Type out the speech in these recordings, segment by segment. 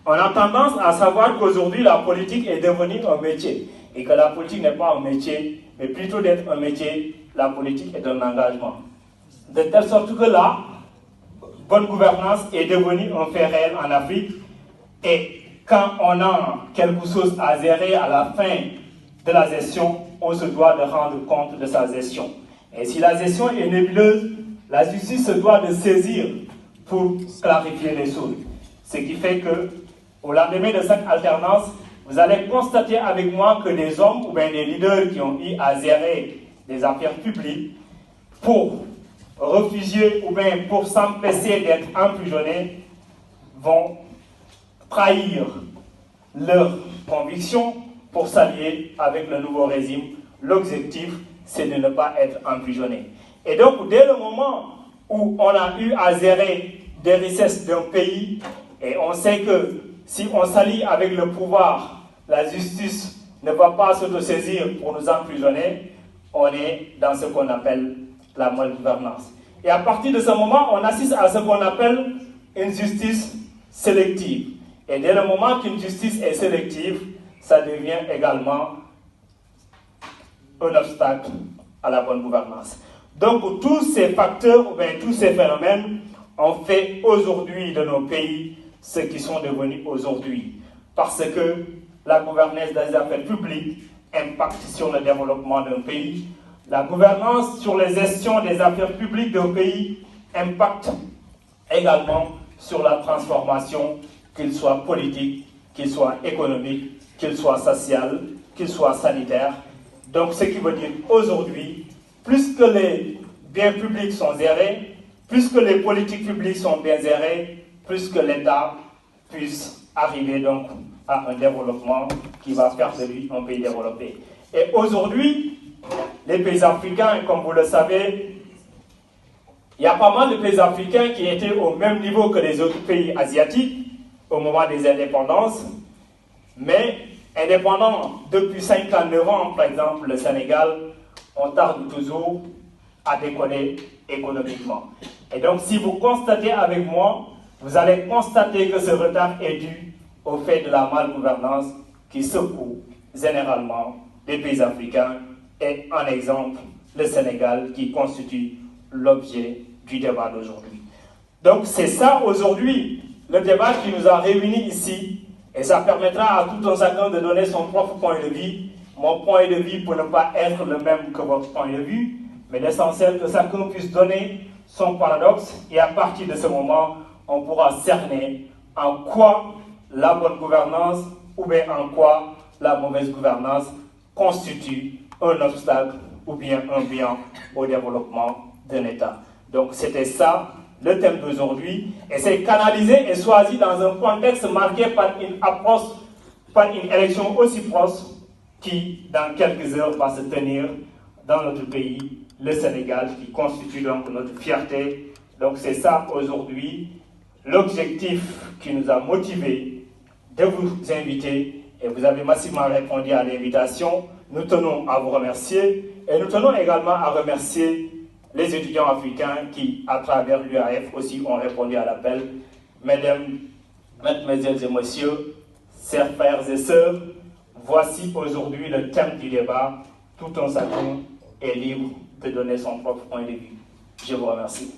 On a tendance à savoir qu'aujourd'hui, la politique est devenue un métier. Et que la politique n'est pas un métier, mais plutôt d'être un métier, la politique est un engagement. De telle sorte que la bonne gouvernance est devenue un fait réel en Afrique. Et quand on a quelque chose à gérer à la fin de la gestion, on se doit de rendre compte de sa gestion. Et si la gestion est nébuleuse, la justice se doit de saisir pour clarifier les choses. Ce qui fait que, au lendemain de cette alternance, vous allez constater avec moi que des hommes ou bien des leaders qui ont eu à gérer des affaires publiques pour refuser ou bien pour s'empêcher d'être emprisonnés vont trahir leurs convictions pour s'allier avec le nouveau régime. L'objectif, c'est de ne pas être emprisonné. Et donc, dès le moment où on a eu à gérer des richesses d'un pays, et on sait que si on s'allie avec le pouvoir, la justice ne va pas s'autosaisir pour nous emprisonner, on est dans ce qu'on appelle la malgouvernance. Et à partir de ce moment, on assiste à ce qu'on appelle une justice sélective. Et dès le moment qu'une justice est sélective, ça devient également un obstacle à la bonne gouvernance. Donc tous ces facteurs, ou bien tous ces phénomènes ont fait aujourd'hui de nos pays ce qu'ils sont devenus aujourd'hui. Parce que la gouvernance des affaires publiques impacte sur le développement d'un pays. La gouvernance sur les gestions des affaires publiques d'un pays impacte également sur la transformation, qu'il soit politique, qu'il soit économique, qu'il soit social, qu'il soit sanitaire. Donc ce qui veut dire aujourd'hui, plus que les biens publics sont gérés, plus que les politiques publiques sont bien gérées, plus que l'État puisse arriver donc à un développement qui va faire de lui un pays développé. Et aujourd'hui, les pays africains, comme vous le savez, il y a pas mal de pays africains qui étaient au même niveau que les autres pays asiatiques au moment des indépendances, mais indépendants depuis 59 ans, par exemple le Sénégal, on tarde toujours à décoller économiquement. Et donc si vous constatez avec moi, vous allez constater que ce retard est dû au fait de la malgouvernance qui secoue généralement les pays africains et en exemple le Sénégal qui constitue l'objet du débat d'aujourd'hui. Donc c'est ça aujourd'hui le débat qui nous a réunis ici et ça permettra à tout un chacun de donner son propre point de vue. Mon point de vue pour ne pas être le même que votre point de vue, mais l'essentiel que chacun puisse donner son paradoxe et à partir de ce moment, on pourra cerner en quoi la bonne gouvernance ou bien en quoi la mauvaise gouvernance constitue un obstacle ou bien un bien au développement d'un État. Donc c'était ça le thème d'aujourd'hui et c'est canalisé et choisi dans un contexte marqué par une approche, par une élection aussi proche qui dans quelques heures va se tenir dans notre pays, le Sénégal, qui constitue donc notre fierté. Donc c'est ça aujourd'hui l'objectif qui nous a motivés de vous inviter et vous avez massivement répondu à l'invitation. Nous tenons à vous remercier et nous tenons également à remercier les étudiants africains qui, à travers l'UAF aussi, ont répondu à l'appel. Mesdames, mesdemoiselles et messieurs, chers frères et sœurs, voici aujourd'hui le thème du débat. Tout un chacun est libre de donner son propre point de vue. Je vous remercie.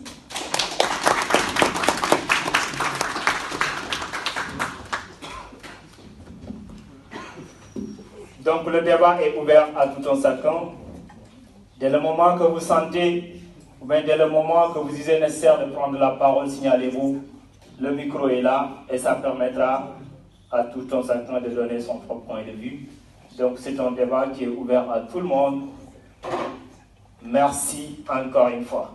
Donc le débat est ouvert à tout un chacun. Dès le moment que vous sentez, ou bien dès le moment que vous jugez nécessaire de prendre la parole, signalez-vous. Le micro est là et ça permettra à tout un chacun de donner son propre point de vue. Donc c'est un débat qui est ouvert à tout le monde. Merci encore une fois.